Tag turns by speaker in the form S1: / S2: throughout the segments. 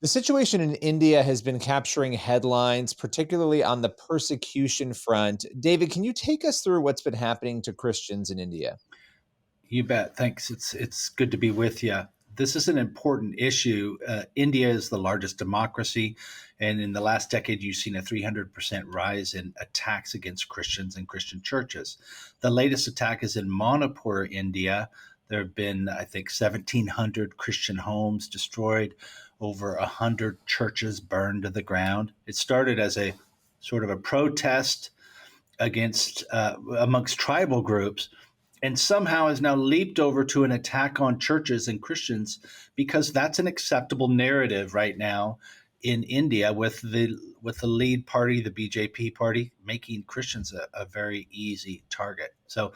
S1: The situation in India has been capturing headlines, particularly on the persecution front. David, can you take us through what's been happening to Christians in India?
S2: You bet. Thanks. It's good to be with you. This is an important issue. India is the largest democracy, and in the last decade, you've seen a 300% rise in attacks against Christians and Christian churches. The latest attack is in Manipur, India. There have been, I think, 1,700 Christian homes destroyed, over 100 churches burned to the ground. It started as a sort of a protest against amongst tribal groups, and somehow has now leaped over to an attack on churches and Christians because that's an acceptable narrative right now in India with the lead party, the BJP party, making Christians a very easy target. So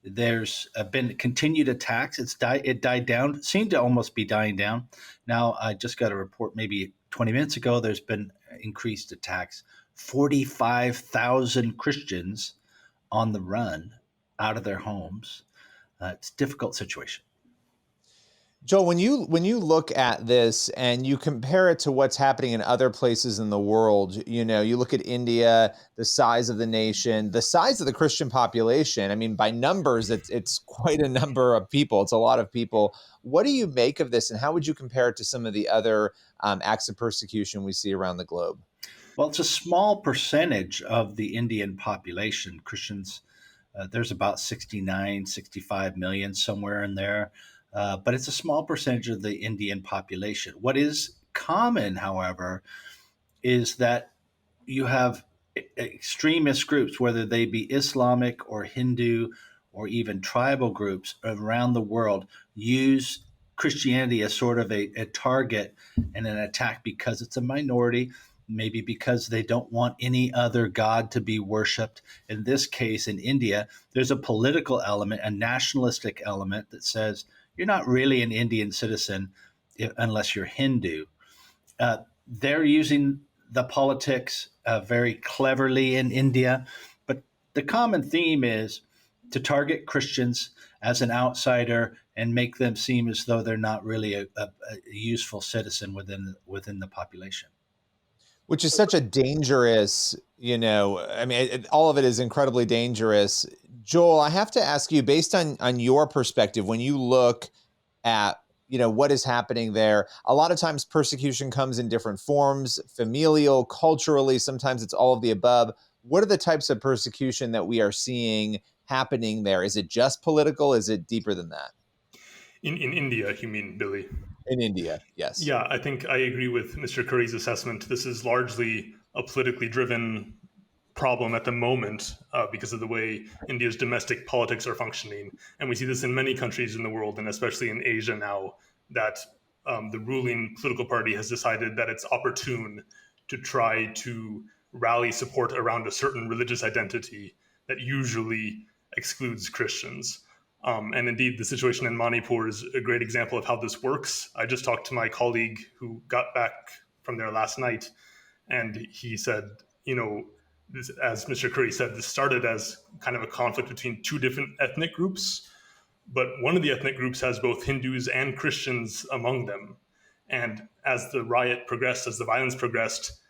S2: there's been continued attacks. It died down, seemed to almost be dying down. Now I just got a report maybe 20 minutes ago. There's been increased attacks. 45,000 Christians on the run out of their homes. It's a difficult situation.
S1: Joel, when you look at this and you compare it to what's happening in other places in the world, you look at India, the size of the nation, the size of the Christian population. I mean, by numbers, it's quite a number of people. It's a lot of people. What do you make of this, and how would you compare it to some of the other acts of persecution we see around the globe?
S2: Well, it's a small percentage of the Indian population. Christians, there's about 69, 65 million, somewhere in there. But it's a small percentage of the Indian population. What is common, however, is that you have extremist groups, whether they be Islamic or Hindu or even tribal groups around the world, use Christianity as sort of a target and an attack because it's a minority, maybe because they don't want any other god to be worshipped. In this case, in India, there's a political element, a nationalistic element that says you're not really an Indian citizen unless you're Hindu. They're using the politics very cleverly in India, but the common theme is to target Christians as an outsider and make them seem as though they're not really a useful citizen within the population.
S1: Which is such a dangerous, I mean, all of it is incredibly dangerous. Joel, I have to ask you, based on your perspective, when you look at what is happening there, a lot of times persecution comes in different forms, familial, culturally, sometimes it's all of the above. What are the types of persecution that we are seeing happening there? Is it just political? Is it deeper than that?
S3: In India, you mean, Billy?
S1: In India, yes.
S3: Yeah, I think I agree with Mr. Curry's assessment. This is largely a politically driven problem at the moment because of the way India's domestic politics are functioning. And we see this in many countries in the world, and especially in Asia now, that the ruling political party has decided that it's opportune to try to rally support around a certain religious identity that usually excludes Christians. And indeed, the situation in Manipur is a great example of how this works. I just talked to my colleague who got back from there last night, and he said, this, as Mr. Curry said, this started as kind of a conflict between two different ethnic groups, but one of the ethnic groups has both Hindus and Christians among them. And as the riot progressed, as the violence progressed,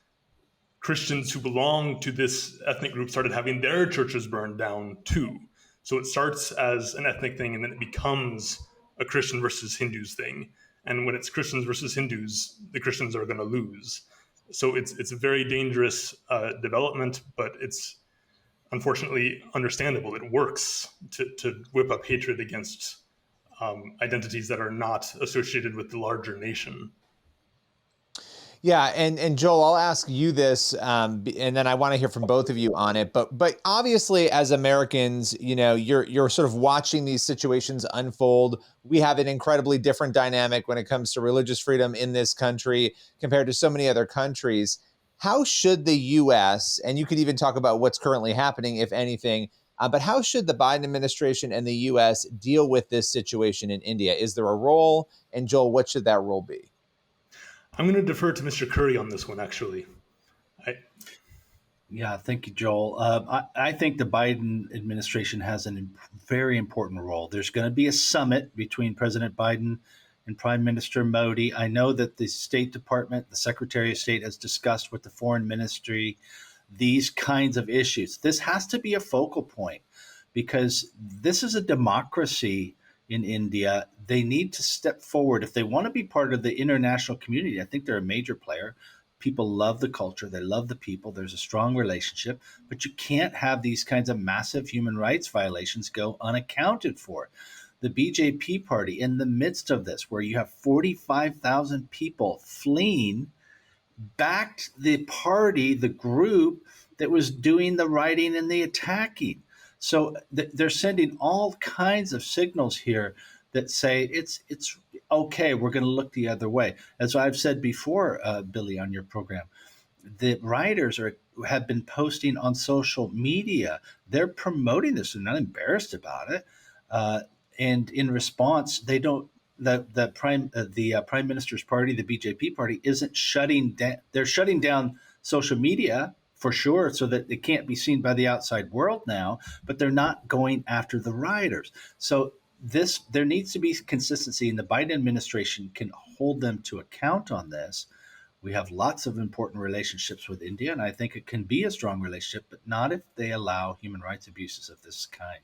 S3: Christians who belong to this ethnic group started having their churches burned down too. So it starts as an ethnic thing, and then it becomes a Christian versus Hindus thing. And when it's Christians versus Hindus, the Christians are going to lose. So it's a very dangerous development, but it's unfortunately understandable. It works to whip up hatred against identities that are not associated with the larger nation.
S1: Yeah, and Joel, I'll ask you this, and then I want to hear from both of you on it. But obviously, as Americans, you're sort of watching these situations unfold. We have an incredibly different dynamic when it comes to religious freedom in this country compared to so many other countries. How should the U.S., and you could even talk about what's currently happening, if anything, but how should the Biden administration and the U.S. deal with this situation in India? Is there a role? And Joel, what should that role be?
S3: I'm going to defer to Mr. Curry on this one, actually.
S2: Yeah, thank you, Joel. I think the Biden administration has a very important role. There's going to be a summit between President Biden and Prime Minister Modi. I know that the State Department, the Secretary of State, has discussed with the Foreign Ministry these kinds of issues. This has to be a focal point because this is a democracy in India. They need to step forward if they want to be part of the international community. I think they're a major player. People love the culture, they love the people, there's a strong relationship, but you can't have these kinds of massive human rights violations go unaccounted for. The BJP party, in the midst of this, where you have 45,000 people fleeing, backed the party, the group that was doing the writing and the attacking. So they're sending all kinds of signals here that say it's okay. We're going to look the other way. As I've said before, Billy, on your program, the writers have been posting on social media. They're promoting this. They're not embarrassed about it. And in response, they don't. The prime minister's party, the BJP party, isn't shutting down. They're shutting down social media for sure, so that it can't be seen by the outside world now. But they're not going after the rioters. So there needs to be consistency, and the Biden administration can hold them to account on this. We have lots of important relationships with India, and I think it can be a strong relationship, but not if they allow human rights abuses of this kind.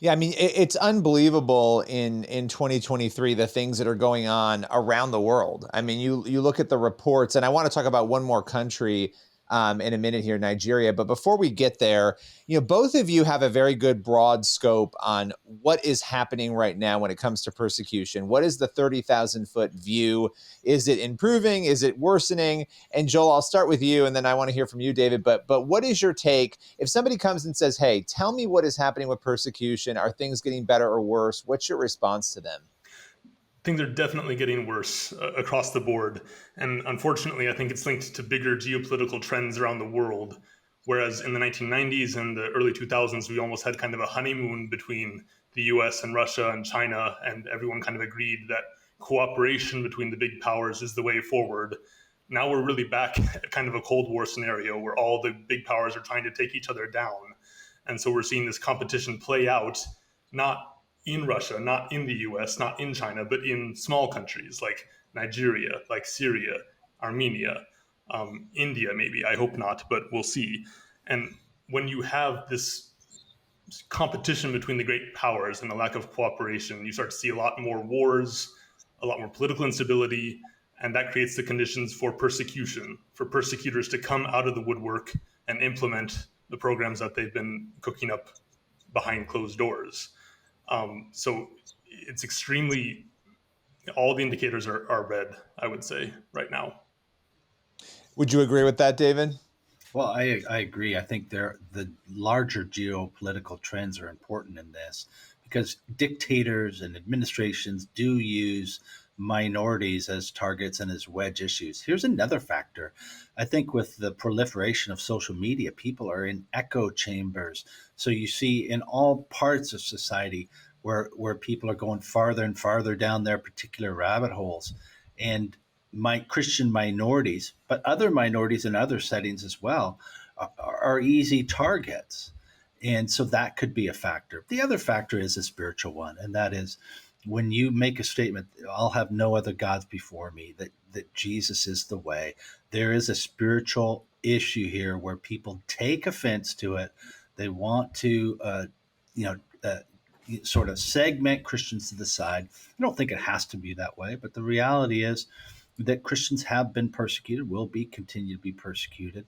S1: Yeah, I mean, it's unbelievable in 2023, the things that are going on around the world. I mean, you look at the reports, and I want to talk about one more country in a minute here, Nigeria. But before we get there, both of you have a very good broad scope on what is happening right now when it comes to persecution. What is the 30,000-foot view? Is it improving? Is it worsening? And Joel, I'll start with you, and then I want to hear from you, David. But what is your take? If somebody comes and says, hey, tell me what is happening with persecution. Are things getting better or worse? What's your response to them?
S3: Things are definitely getting worse across the board. And unfortunately, I think it's linked to bigger geopolitical trends around the world. Whereas in the 1990s and the early 2000s, we almost had kind of a honeymoon between the US and Russia and China, and everyone kind of agreed that cooperation between the big powers is the way forward. Now we're really back at kind of a Cold War scenario where all the big powers are trying to take each other down. And so we're seeing this competition play out, not in Russia, not in the US, not in China, but in small countries like Nigeria, like Syria, Armenia, India, maybe. I hope not, but we'll see. And when you have this competition between the great powers and the lack of cooperation, you start to see a lot more wars, a lot more political instability, and that creates the conditions for persecution, for persecutors to come out of the woodwork and implement the programs that they've been cooking up behind closed doors. So it's extremely, all the indicators are red, I would say, right now.
S1: Would you agree with that, David?
S2: Well, I agree. I think the larger geopolitical trends are important in this because dictators and administrations do use minorities as targets and as wedge issues. Here's another factor. I think with the proliferation of social media, people are in echo chambers. So you see in all parts of society where people are going farther and farther down their particular rabbit holes. And Christian minorities, but other minorities in other settings as well, are easy targets. And so that could be a factor. The other factor is a spiritual one, and that is when you make a statement, I'll have no other gods before me, that Jesus is the way. There is a spiritual issue here where people take offense to it. They want to, sort of segment Christians to the side. I don't think it has to be that way, but the reality is that Christians have been persecuted, will continue to be persecuted.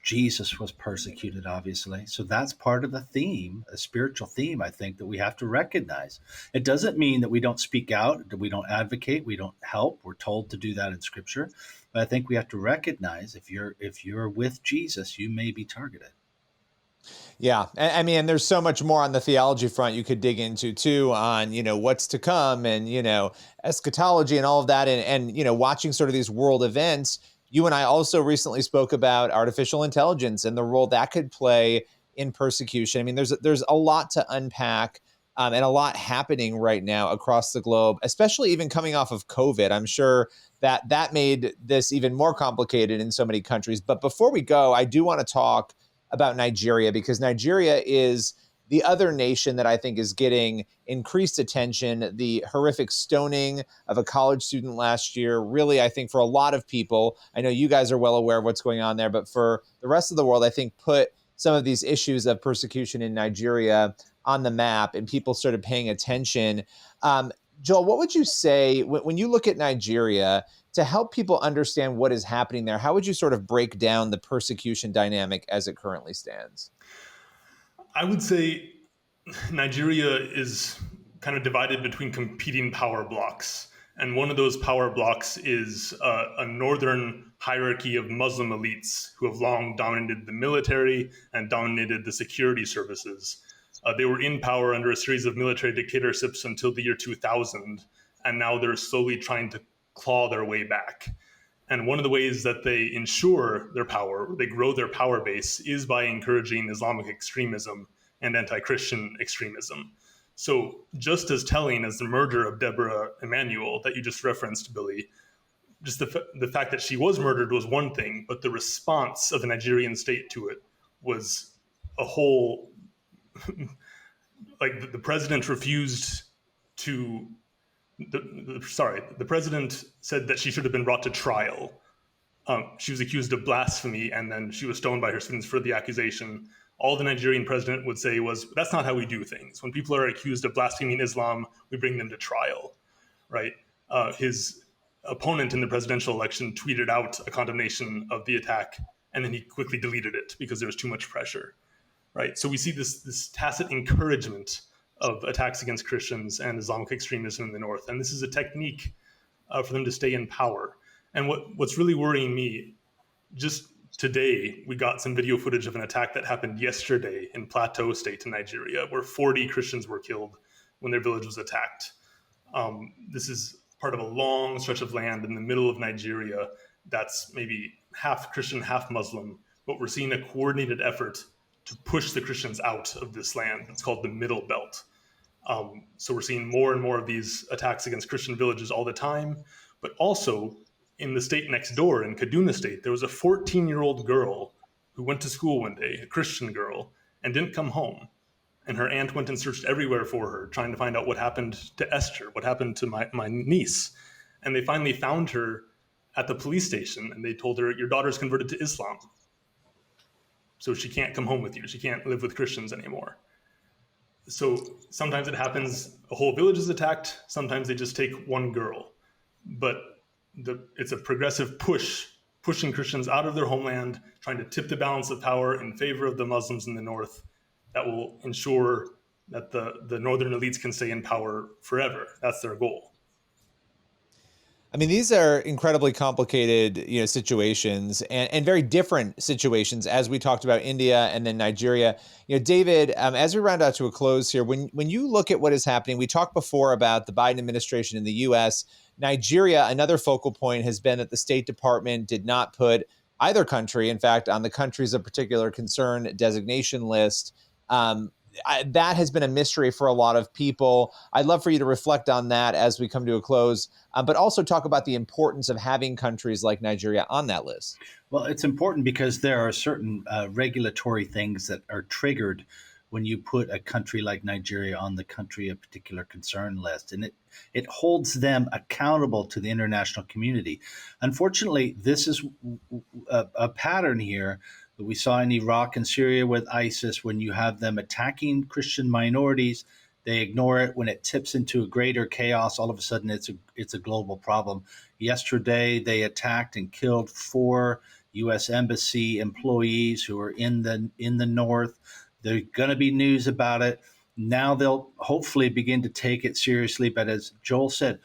S2: Jesus was persecuted, obviously. So that's part of the theme, a spiritual theme, I think, that we have to recognize. It doesn't mean that we don't speak out, that we don't advocate, we don't help. We're told to do that in Scripture. But I think we have to recognize if you're with Jesus, you may be targeted.
S1: Yeah. I mean, there's so much more on the theology front you could dig into too on, what's to come and, eschatology and all of that. And watching sort of these world events. You and I also recently spoke about artificial intelligence and the role that could play in persecution. I mean, there's a lot to unpack and a lot happening right now across the globe, especially even coming off of COVID. I'm sure that made this even more complicated in so many countries. But before we go, I do want to talk about Nigeria, because Nigeria is the other nation that I think is getting increased attention, the horrific stoning of a college student last year. Really, I think for a lot of people, I know you guys are well aware of what's going on there, but for the rest of the world, I think put some of these issues of persecution in Nigeria on the map and people started paying attention. Joel, what would you say when you look at Nigeria to help people understand what is happening there? How would you sort of break down the persecution dynamic as it currently stands?
S3: I would say Nigeria is kind of divided between competing power blocks. And one of those power blocks is a northern hierarchy of Muslim elites who have long dominated the military and dominated the security services. They were in power under a series of military dictatorships until the year 2000, and now they're slowly trying to claw their way back. And one of the ways that they ensure their power, they grow their power base, is by encouraging Islamic extremism and anti-Christian extremism. So just as telling as the murder of Deborah Emanuel that you just referenced, Billy, just the fact that she was murdered was one thing, but the response of the Nigerian state to it was a whole, like the president refused to, the president said that she should have been brought to trial. She was accused of blasphemy, and then she was stoned by her students for the accusation. All the Nigerian president would say was, that's not how we do things. When people are accused of blaspheming Islam, we bring them to trial, right? His opponent in the presidential election tweeted out a condemnation of the attack, and then he quickly deleted it because there was too much pressure, right? So we see this tacit encouragement of attacks against Christians and Islamic extremism in the north, and this is a technique for them to stay in power. And what's really worrying me, just today, we got some video footage of an attack that happened yesterday in Plateau State in Nigeria, where 40 Christians were killed when their village was attacked. This is part of a long stretch of land in the middle of Nigeria that's maybe half Christian, half Muslim, but we're seeing a coordinated effort to push the Christians out of this land. It's called the Middle Belt. So we're seeing more and more of these attacks against Christian villages all the time, but also in the state next door, in Kaduna State, there was a 14-year-old girl who went to school one day, a Christian girl, and didn't come home. And her aunt went and searched everywhere for her, trying to find out what happened to Esther, what happened to my niece. And they finally found her at the police station, and they told her, your daughter's converted to Islam. So she can't come home with you. She can't live with Christians anymore. So sometimes it happens, a whole village is attacked. Sometimes they just take one girl. But it's a progressive pushing Christians out of their homeland, trying to tip the balance of power in favor of the Muslims in the north that will ensure that the northern elites can stay in power forever. That's their goal.
S1: I mean, these are incredibly complicated, situations and very different situations, as we talked about India and then Nigeria. David, as we round out to a close here, when you look at what is happening, we talked before about the Biden administration in the U.S. Nigeria, another focal point has been that the State Department did not put either country, in fact, on the countries of particular concern designation list. That has been a mystery for a lot of people. I'd love for you to reflect on that as we come to a close, but also talk about the importance of having countries like Nigeria on that list.
S2: Well, it's important because there are certain regulatory things that are triggered when you put a country like Nigeria on the country of particular concern list, and it holds them accountable to the international community. Unfortunately, this is a pattern here that we saw in Iraq and Syria with ISIS. When you have them attacking Christian minorities, they ignore it. When it tips into a greater chaos, all of a sudden it's a global problem. Yesterday, they attacked and killed 4 U.S. Embassy employees who were in the north. There's going to be news about it. Now they'll hopefully begin to take it seriously. But as Joel said,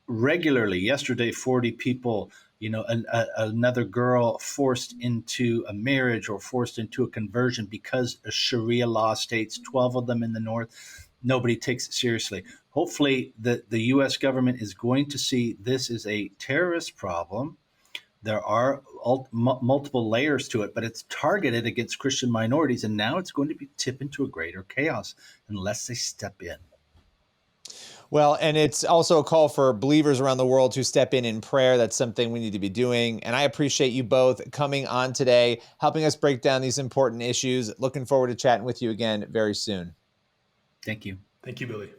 S2: regularly, yesterday, 40 people, another girl forced into a marriage or forced into a conversion because of Sharia law states, 12 of them in the north. Nobody takes it seriously. Hopefully the U.S. government is going to see this as a terrorist problem. There are multiple layers to it, but it's targeted against Christian minorities, and now it's going to be tip into a greater chaos unless they step in.
S1: Well, and it's also a call for believers around the world to step in prayer. That's something we need to be doing. And I appreciate you both coming on today, helping us break down these important issues. Looking forward to chatting with you again very soon.
S2: Thank you.
S3: Thank you, Billy.